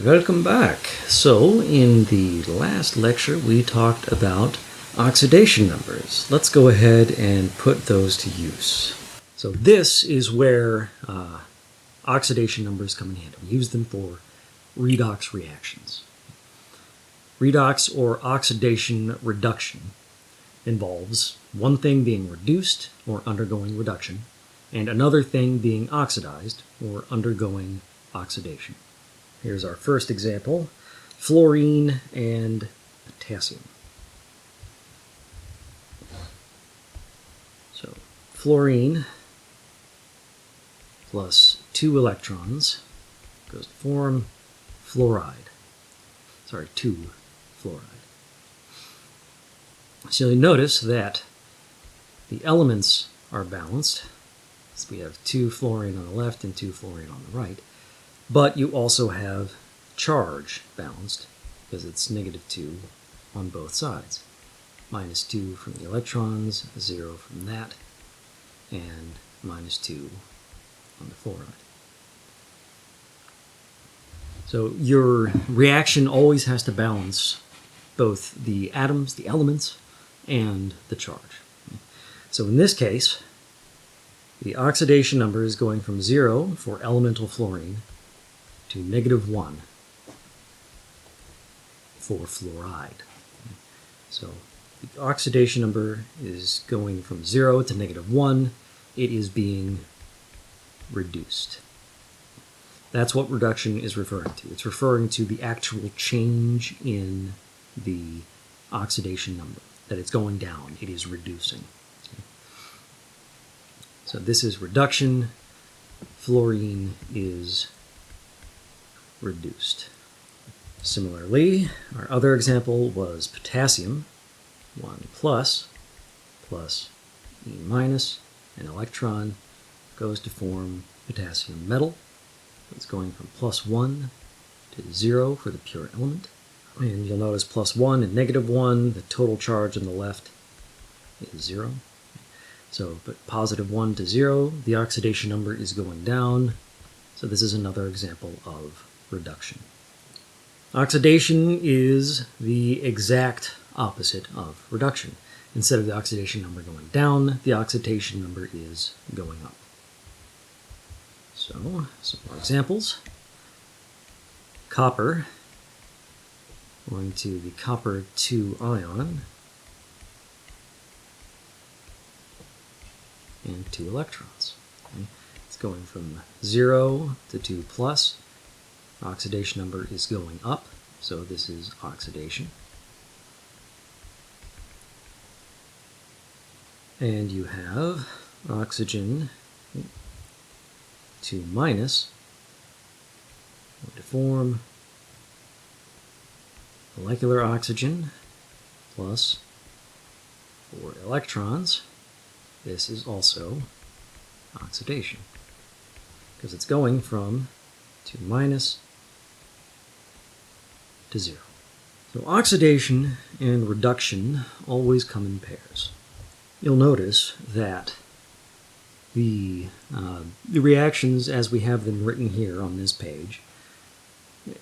Welcome back. So in the last lecture we talked about oxidation numbers. Let's go ahead and put those to use. So this is where oxidation numbers come in handy. We use them for redox reactions. Redox or oxidation reduction involves one thing being reduced or undergoing reduction and another thing being oxidized or undergoing oxidation. Here's our first example, fluorine and potassium. So fluorine plus 2 electrons goes to form fluoride. Sorry, 2 fluoride. So you'll notice that the elements are balanced. So we have 2 fluorine on the left and 2 fluorine on the right. But you also have charge balanced because it's -2 on both sides. -2 from the electrons, 0 from that, and -2 on the fluoride. So your reaction always has to balance both the atoms, the elements, and the charge. So in this case, the oxidation number is going from 0 for elemental fluorine to -1 for fluoride. So the oxidation number is going from 0 to -1. It is being reduced. That's what reduction is referring to. It's referring to the actual change in the oxidation number, that it's going down, it is reducing. So this is reduction. Fluorine is reduced. Similarly, our other example was potassium, 1 plus E minus, an electron goes to form potassium metal. It's going from +1 to 0 for the pure element. And you'll notice +1 and -1, the total charge on the left is 0. So, but +1 to 0, the oxidation number is going down. So this is another example of reduction. Oxidation is the exact opposite of reduction. Instead of the oxidation number going down, the oxidation number is going up. So, some more examples. Copper, going to the copper 2 ion, and 2 electrons. Okay. It's going from 0 to 2 plus. Oxidation number is going up, so this is oxidation. And you have oxygen 2 minus, going to form molecular oxygen plus 4 electrons. This is also oxidation, because it's going from 2 minus to 0. So oxidation and reduction always come in pairs. You'll notice that the reactions as we have them written here on this page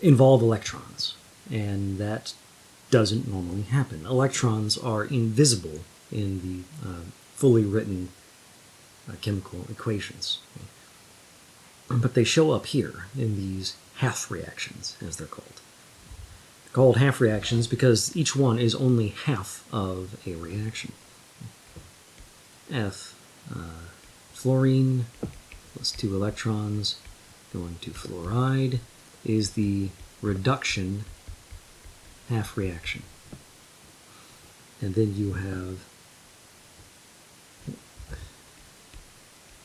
involve electrons, and that doesn't normally happen. Electrons are invisible in the fully written chemical equations, but they show up here in these half reactions, as they're called. They're called half reactions because each one is only half of a reaction. Fluorine plus 2 electrons going to fluoride is the reduction half reaction. And then you have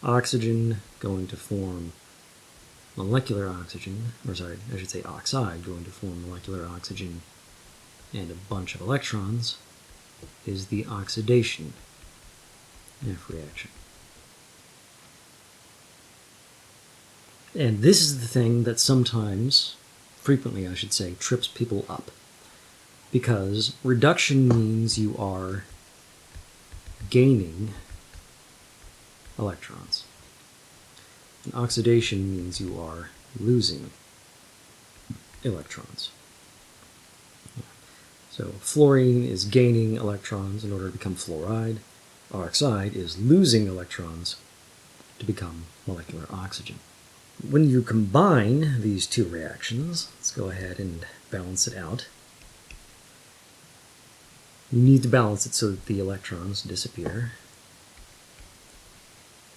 oxygen going to form molecular oxygen, or sorry, I should say oxide going to form molecular oxygen and a bunch of electrons is the oxidation half reaction. And this is the thing that sometimes, frequently I should say, trips people up. Because reduction means you are gaining electrons. And oxidation means you are losing electrons. So fluorine is gaining electrons in order to become fluoride. Oxide is losing electrons to become molecular oxygen. When you combine these two reactions, let's go ahead and balance it out. You need to balance it so that the electrons disappear,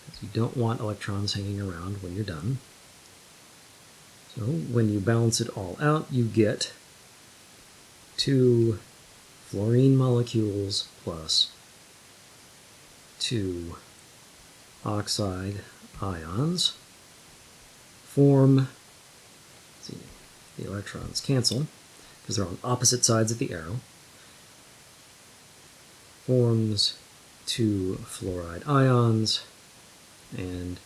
because you don't want electrons hanging around when you're done. So when you balance it all out, you get 2 fluorine molecules plus 2 oxide ions form, see, the electrons cancel because they're on opposite sides of the arrow, forms 2 fluoride ions and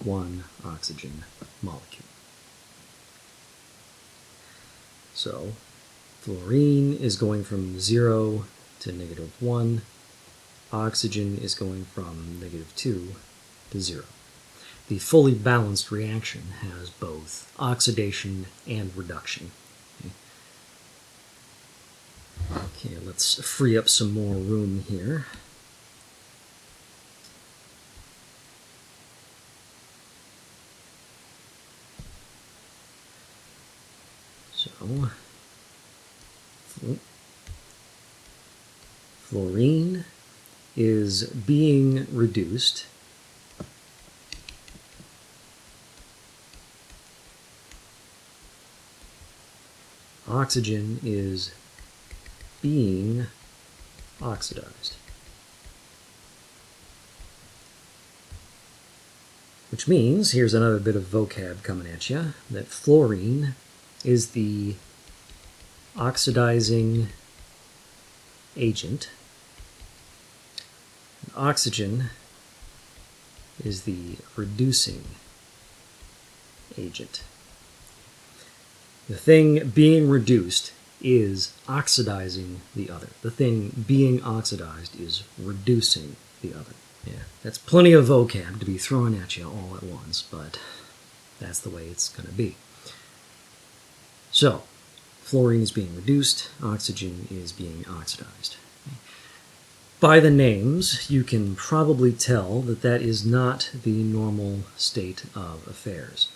1 oxygen molecule. So fluorine is going from 0 to -1. Oxygen is going from -2 to 0. The fully balanced reaction has both oxidation and reduction. Okay, let's free up some more room here. So, fluorine is being reduced oxygen is being oxidized. Which means, here's another bit of vocab coming at you, that fluorine is the oxidizing agent. And oxygen is the reducing agent. The thing being reduced is oxidizing the other. The thing being oxidized is reducing the other. Yeah, that's plenty of vocab to be thrown at you all at once, but that's the way it's going to be. So, fluorine is being reduced, oxygen is being oxidized. By the names, you can probably tell that that is not the normal state of affairs.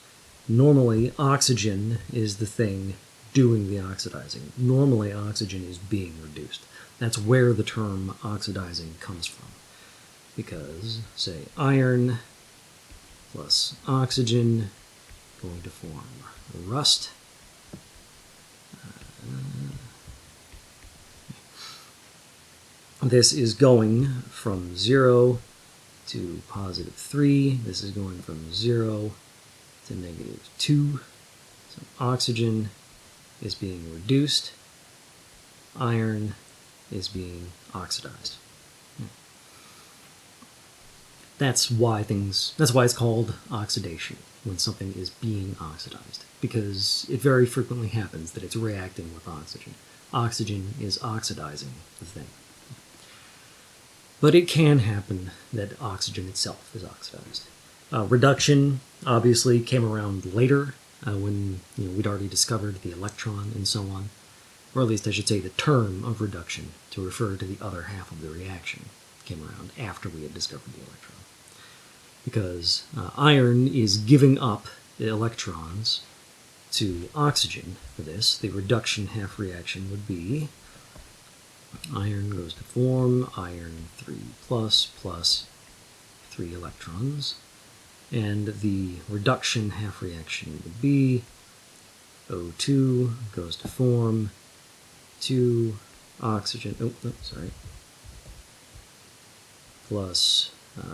Normally, oxygen is the thing doing the oxidizing. Normally, oxygen is being reduced. That's where the term oxidizing comes from. Because, say, iron plus oxygen going to form rust. This is going from 0 to +3. This is going from 0 to -2. So oxygen is being reduced. Iron is being oxidized. That's why it's called oxidation, when something is being oxidized, because it very frequently happens that it's reacting with oxygen. Oxygen is oxidizing the thing. But it can happen that oxygen itself is oxidized. Reduction obviously came around later, when we'd already discovered the electron and so on, or at least I should say the term of reduction to refer to the other half of the reaction came around after we had discovered the electron. Because iron is giving up the electrons to oxygen for this. The reduction half reaction would be iron goes to form iron 3 plus 3 electrons. And the reduction half reaction would be O2 goes to form 2 oxygen, plus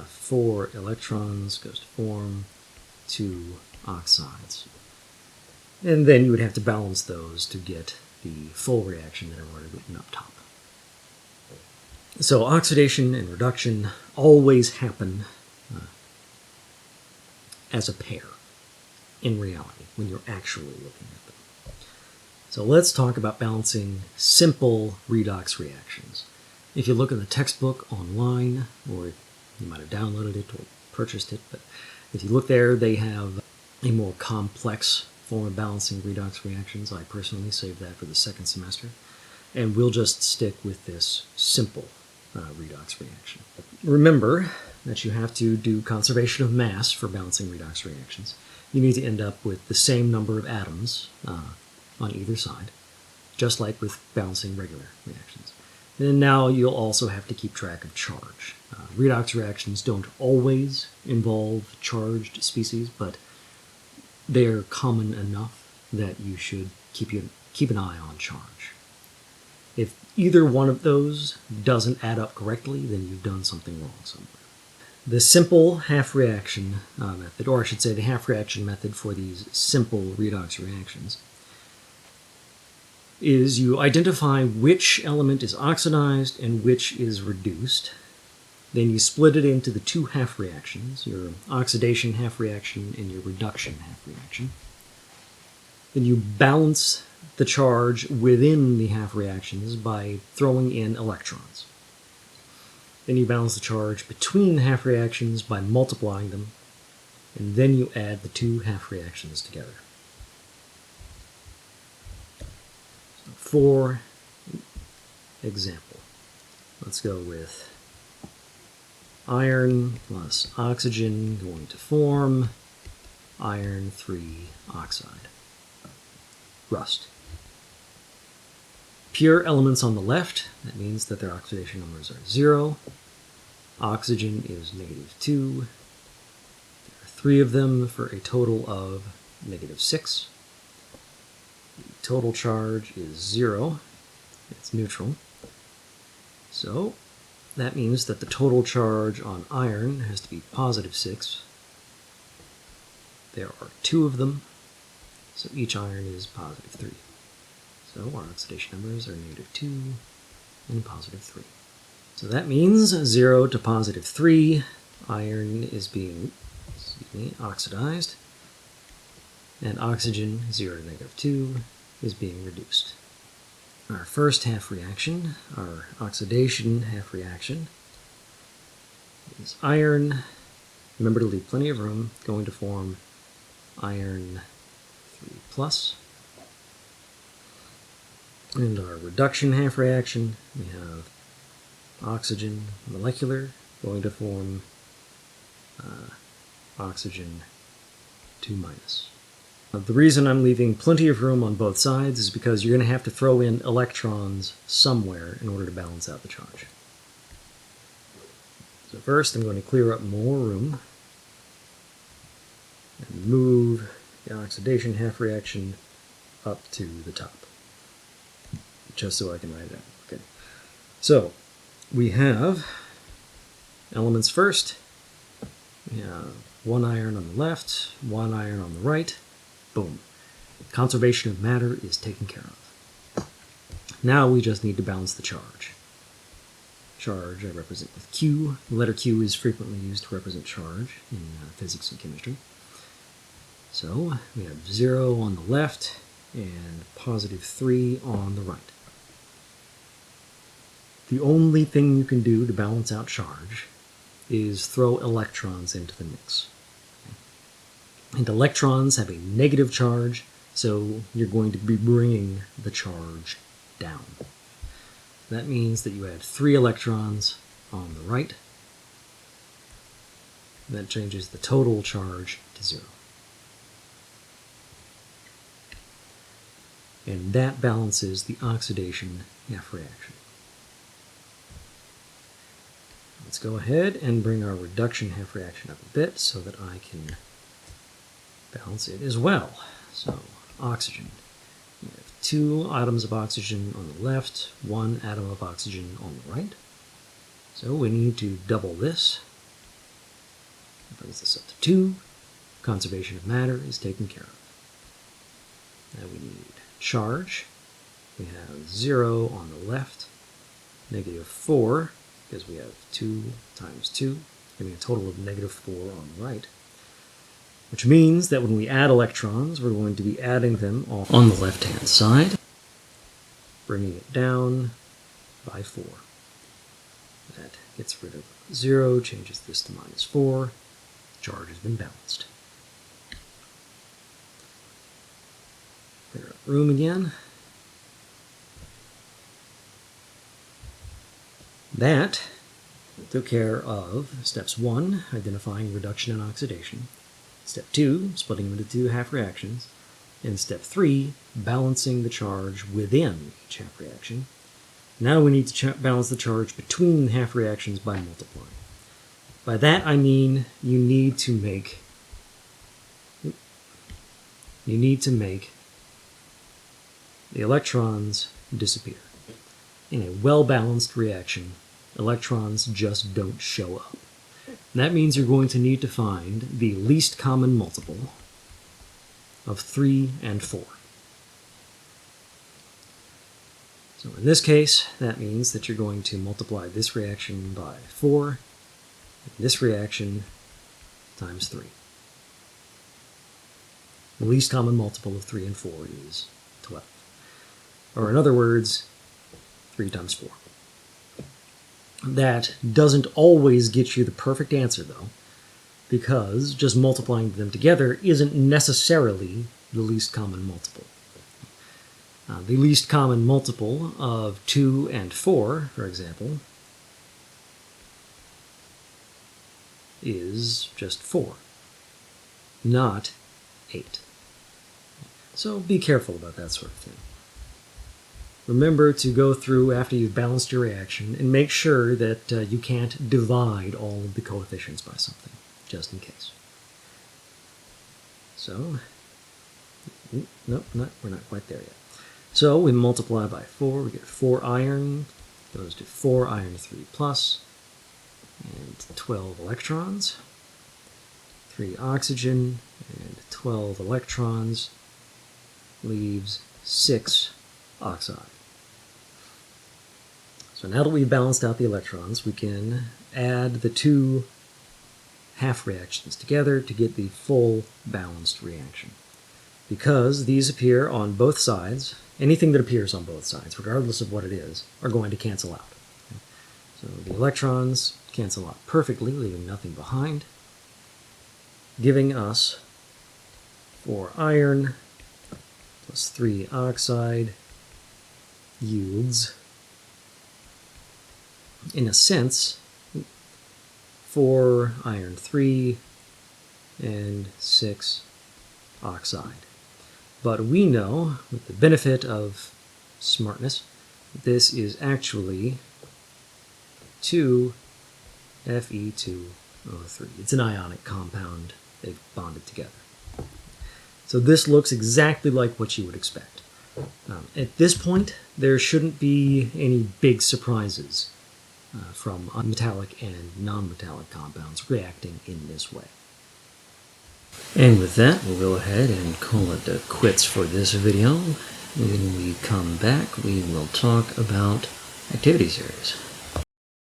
4 electrons goes to form 2 oxides. And then you would have to balance those to get the full reaction that I've already written up top. So oxidation and reduction always happen as a pair in reality when you're actually looking at them. So let's talk about balancing simple redox reactions. If you look in the textbook online, or you might have downloaded it or purchased it, but if you look there, they have a more complex form of balancing redox reactions. I personally save that for the second semester. And we'll just stick with this simple redox reaction. Remember that you have to do conservation of mass for balancing redox reactions. You need to end up with the same number of atoms on either side, just like with balancing regular reactions. And now you'll also have to keep track of charge. Redox reactions don't always involve charged species, but they're common enough that you should keep an eye on charge. If either one of those doesn't add up correctly, then you've done something wrong somewhere. The simple half reaction method, or I should say the half reaction method for these simple redox reactions, is you identify which element is oxidized and which is reduced. Then you split it into the two half reactions, your oxidation half reaction and your reduction half reaction. Then you balance the charge within the half reactions by throwing in electrons. Then you balance the charge between half reactions by multiplying them, and then you add the two half reactions together. So for example, let's go with iron plus oxygen going to form iron 3 oxide, rust. Pure elements on the left, that means that their oxidation numbers are 0. Oxygen is -2. There are 3 of them for a total of -6. The total charge is 0. It's neutral. So that means that the total charge on iron has to be +6. There are 2 of them, so each iron is +3. So our oxidation numbers are -2 and +3. So that means 0 to +3, iron is being oxidized, and oxygen, 0 to -2, is being reduced. Our first half reaction, our oxidation half reaction, is iron, remember to leave plenty of room, going to form iron 3+. And our reduction half reaction, we have oxygen molecular going to form oxygen 2-. The reason I'm leaving plenty of room on both sides is because you're going to have to throw in electrons somewhere in order to balance out the charge. So first I'm going to clear up more room and move the oxidation half reaction up to the top, just so I can write it out. Okay. So we have elements first. We have 1 iron on the left, 1 iron on the right. Boom. Conservation of matter is taken care of. Now we just need to balance the charge. Charge I represent with Q. The letter Q is frequently used to represent charge in physics and chemistry. So we have 0 on the left and +3 on the right. The only thing you can do to balance out charge is throw electrons into the mix. And electrons have a negative charge, so you're going to be bringing the charge down. That means that you add 3 electrons on the right. That changes the total charge to 0. And that balances the oxidation half reaction. Let's go ahead and bring our reduction half reaction up a bit so that I can balance it as well. So oxygen. We have 2 atoms of oxygen on the left, 1 atom of oxygen on the right. So we need to double this. That brings this up to 2. Conservation of matter is taken care of. Now we need charge. We have 0 on the left, -4, because we have 2 times 2, giving a total of -4 on the right. Which means that when we add electrons, we're going to be adding them on the left-hand side, bringing it down by 4. That gets rid of 0, changes this to -4. Charge has been balanced. Clear up room again. That took care of steps 1, identifying reduction and oxidation, step 2, splitting them into 2 half reactions, and step 3, balancing the charge within each half reaction. Now we need to balance the charge between half reactions by multiplying. By that I mean you need to make the electrons disappear. In a well-balanced reaction, electrons just don't show up. And that means you're going to need to find the least common multiple of 3 and 4. So in this case, that means that you're going to multiply this reaction by 4, and this reaction times 3. The least common multiple of 3 and 4 is 12. Or in other words, 3 times 4. That doesn't always get you the perfect answer, though, because just multiplying them together isn't necessarily the least common multiple. The least common multiple of 2 and 4, for example, is just 4, not 8. So be careful about that sort of thing. Remember to go through after you've balanced your reaction and make sure that you can't divide all of the coefficients by something, just in case. So, no, we're not quite there yet. So we multiply by 4, we get 4 iron, goes to 4 iron 3 plus, and 12 electrons, 3 oxygen, and 12 electrons, leaves 6 oxide. So now that we've balanced out the electrons, we can add the 2 half reactions together to get the full balanced reaction. Because these appear on both sides, anything that appears on both sides, regardless of what it is, are going to cancel out. So the electrons cancel out perfectly, leaving nothing behind, giving us 4 iron plus 3 oxide yields, in a sense, 4 iron 3 and 6 oxide. But we know, with the benefit of smartness, this is actually 2 Fe2O3. It's an ionic compound. They've bonded together. So this looks exactly like what you would expect. At this point, there shouldn't be any big surprises from metallic and non-metallic compounds reacting in this way. And with that, we'll go ahead and call it quits for this video. When we come back, we will talk about activity series.